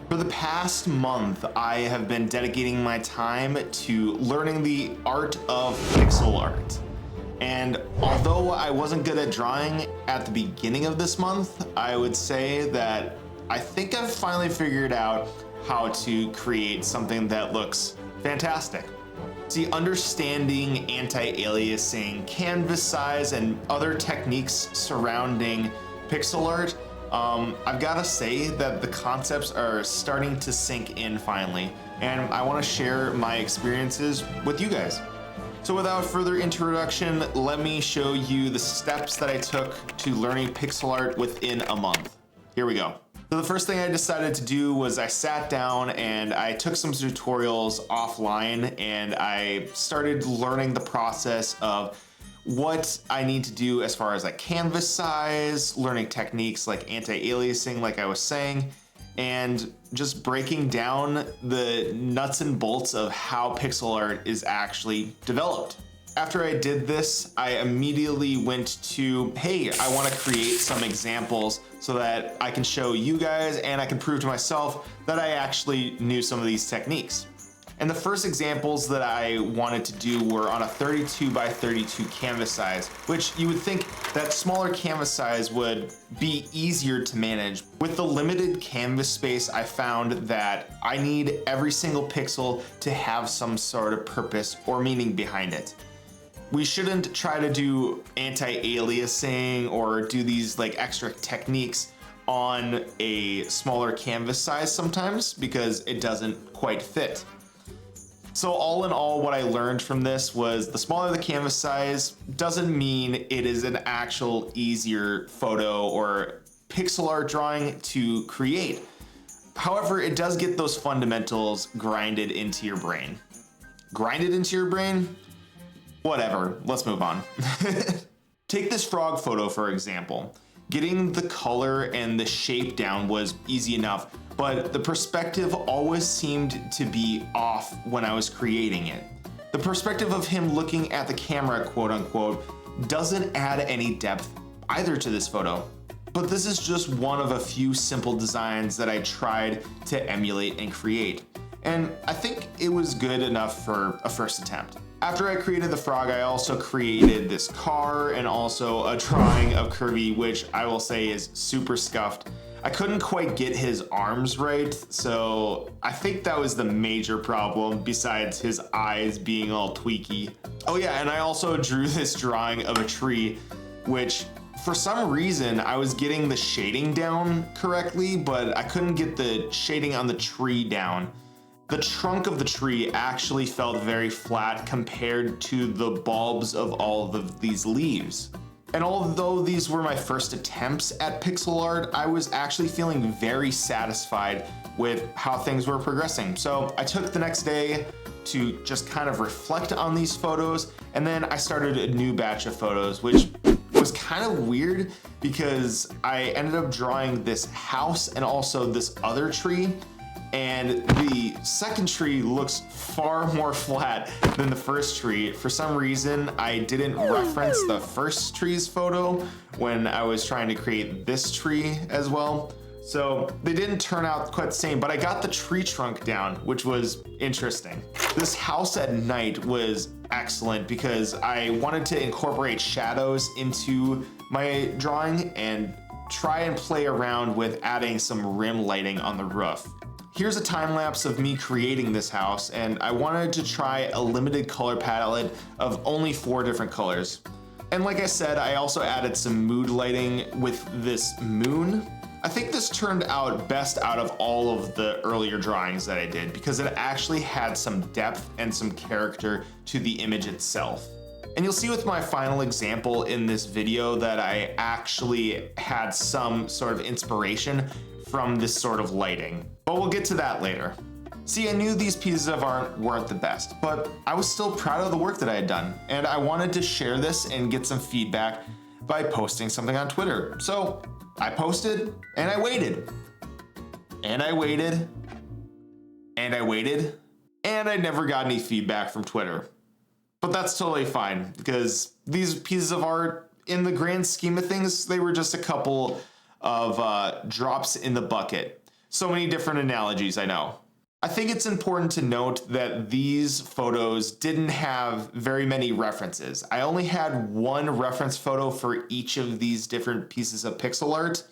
For the past month, I have been dedicating my time to learning the art of pixel art. And although I wasn't good at drawing at the beginning of this month, I would say that I think I've finally figured out how to create something that looks fantastic. See, understanding anti-aliasing, canvas size, and other techniques surrounding pixel art, I've got to say that the concepts are starting to sink in finally, and I want to share my experiences with you guys. So without further introduction, let me show you the steps that I took to learning pixel art within a month. Here we go. So the first thing I decided to do was I sat down and I took some tutorials offline and I started learning the process of what I need to do as far as like canvas size, learning techniques like anti-aliasing, like I was saying, and just breaking down the nuts and bolts of how pixel art is actually developed. After I did this, I immediately went to, hey, I want to create some examples so that I can show you guys and I can prove to myself that I actually knew some of these techniques. And the first examples that I wanted to do were on a 32 by 32 canvas size, which you would think that smaller canvas size would be easier to manage. With the limited canvas space, I found that I need every single pixel to have some sort of purpose or meaning behind it. We shouldn't try to do anti-aliasing or do these like extra techniques on a smaller canvas size sometimes because it doesn't quite fit. So all in all, what I learned from this was the smaller the canvas size doesn't mean it is an actual easier photo or pixel art drawing to create. However, it does get those fundamentals grinded into your brain. Grinded into your brain? Whatever, let's move on. Take this frog photo for example. Getting the color and the shape down was easy enough, but the perspective always seemed to be off when I was creating it. The perspective of him looking at the camera, quote unquote, doesn't add any depth either to this photo. But this is just one of a few simple designs that I tried to emulate and create. And I think it was good enough for a first attempt. After I created the frog, I also created this car and also a drawing of Kirby, which I will say is super scuffed. I couldn't quite get his arms right, so I think that was the major problem besides his eyes being all tweaky. Oh yeah, and I also drew this drawing of a tree, which for some reason I was getting the shading down correctly, but I couldn't get the shading on the tree down. The trunk of the tree actually felt very flat compared to the bulbs of all of these leaves. And although these were my first attempts at pixel art, I was actually feeling very satisfied with how things were progressing. So I took the next day to just kind of reflect on these photos, and then I started a new batch of photos, which was kind of weird because I ended up drawing this house and also this other tree. And the second tree looks far more flat than the first tree. For some reason, I didn't reference the first tree's photo when I was trying to create this tree as well. So they didn't turn out quite the same, but I got the tree trunk down, which was interesting. This house at night was excellent because I wanted to incorporate shadows into my drawing and try and play around with adding some rim lighting on the roof. Here's a time lapse of me creating this house, and I wanted to try a limited color palette of only 4 different colors. And like I said, I also added some mood lighting with this moon. I think this turned out best out of all of the earlier drawings that I did because it actually had some depth and some character to the image itself. And you'll see with my final example in this video that I actually had some sort of inspiration from this sort of lighting. But we'll get to that later. See, I knew these pieces of art weren't the best, but I was still proud of the work that I had done, and I wanted to share this and get some feedback by posting something on Twitter. So I posted, and I waited. And I waited. And I waited. And I never got any feedback from Twitter. But that's totally fine, because these pieces of art, in the grand scheme of things, they were just a couple of drops in the bucket. So many different analogies, I know. I think it's important to note that these photos didn't have very many references. I only had one reference photo for each of these different pieces of pixel art.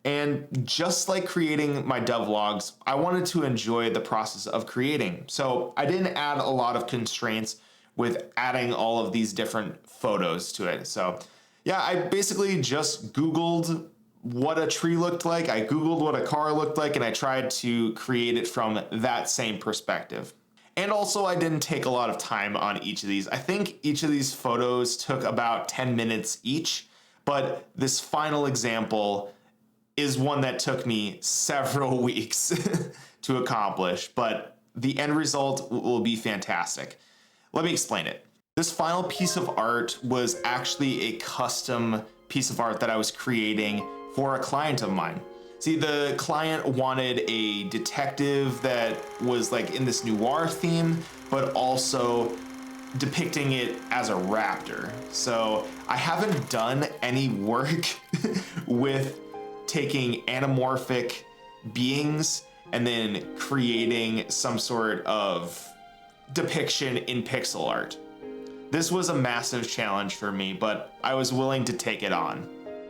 And just like creating my devlogs, I wanted to enjoy the process of creating. So I didn't add a lot of constraints with adding all of these different photos to it. So yeah, I basically just Googled what a tree looked like. I Googled what a car looked like, and I tried to create it from that same perspective. And also, I didn't take a lot of time on each of these. I think each of these photos took about 10 minutes each, but this final example is one that took me several weeks to accomplish, but the end result will be fantastic. Let me explain it. This final piece of art was actually a custom piece of art that I was creating for a client of mine. See, the client wanted a detective that was like in this noir theme, but also depicting it as a raptor. So I haven't done any work with taking anamorphic beings and then creating some sort of depiction in pixel art. This was a massive challenge for me, but I was willing to take it on.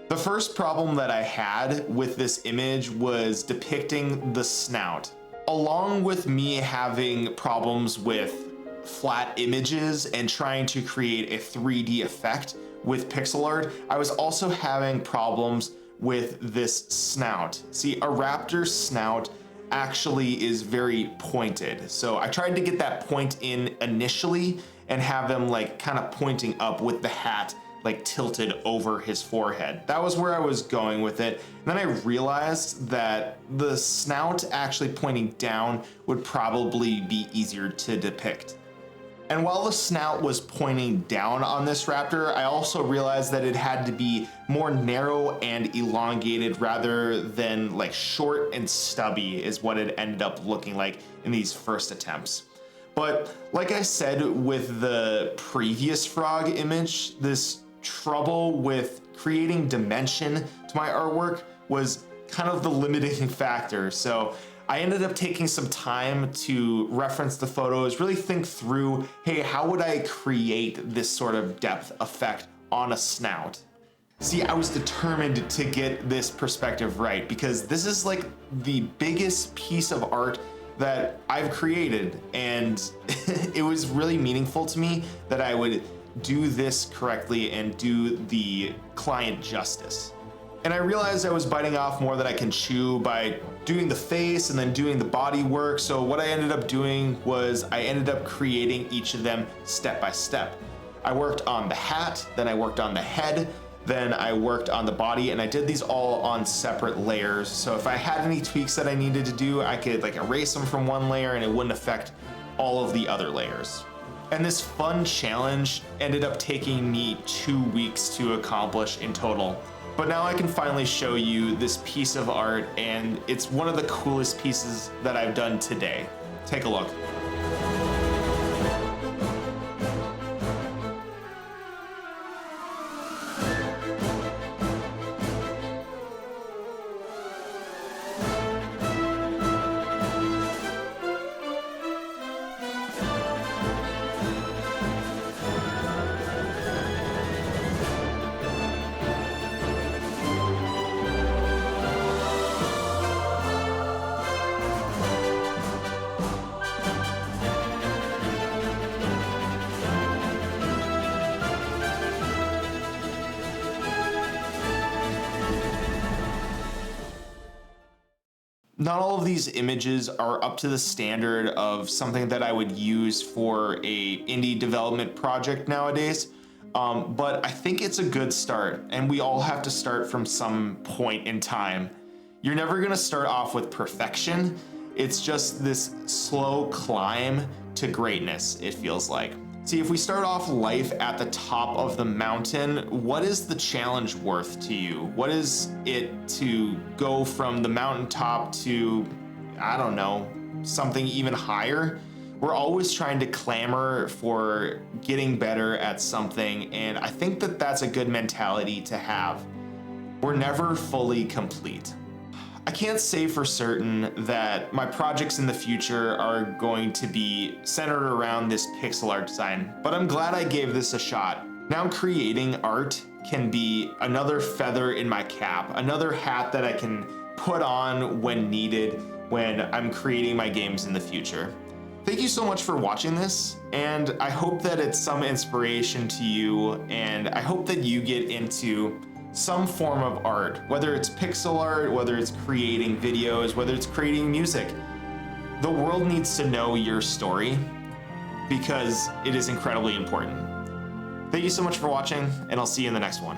The first problem that I had with this image was depicting the snout. Along with me having problems with flat images and trying to create a 3D effect with pixel art, I was also having problems with this snout. See, a raptor's snout actually is very pointed. So I tried to get that point in initially and have them like kind of pointing up with the hat like tilted over his forehead. That was where I was going with it. And then I realized that the snout actually pointing down would probably be easier to depict. And while the snout was pointing down on this raptor, I also realized that it had to be more narrow and elongated rather than like short and stubby is what it ended up looking like in these first attempts. But like I said with the previous frog image, this trouble with creating dimension to my artwork was kind of the limiting factor. So I ended up taking some time to reference the photos, really think through, hey, how would I create this sort of depth effect on a snout? See, I was determined to get this perspective right because this is like the biggest piece of art that I've created, and it was really meaningful to me that I would do this correctly and do the client justice. And I realized I was biting off more than I can chew by doing the face and then doing the body work. So what I ended up doing was I ended up creating each of them step by step. I worked on the hat, then I worked on the head, then I worked on the body, and I did these all on separate layers. So if I had any tweaks that I needed to do, I could like erase them from one layer and it wouldn't affect all of the other layers. And this fun challenge ended up taking me 2 weeks to accomplish in total. But now I can finally show you this piece of art, and it's one of the coolest pieces that I've done today. Take a look. Not all of these images are up to the standard of something that I would use for a indie development project nowadays, but I think it's a good start, and we all have to start from some point in time. You're never gonna start off with perfection. It's just this slow climb to greatness, it feels like. See, if we start off life at the top of the mountain, what is the challenge worth to you? What is it to go from the mountaintop to, I don't know, something even higher? We're always trying to clamor for getting better at something, and I think that that's a good mentality to have. We're never fully complete. I can't say for certain that my projects in the future are going to be centered around this pixel art design, but I'm glad I gave this a shot. Now creating art can be another feather in my cap, another hat that I can put on when needed when I'm creating my games in the future. Thank you so much for watching this, and I hope that it's some inspiration to you, and I hope that you get into some form of art, whether it's pixel art, whether it's creating videos, whether it's creating music. The world needs to know your story because it is incredibly important. Thank you so much for watching, and I'll see you in the next one.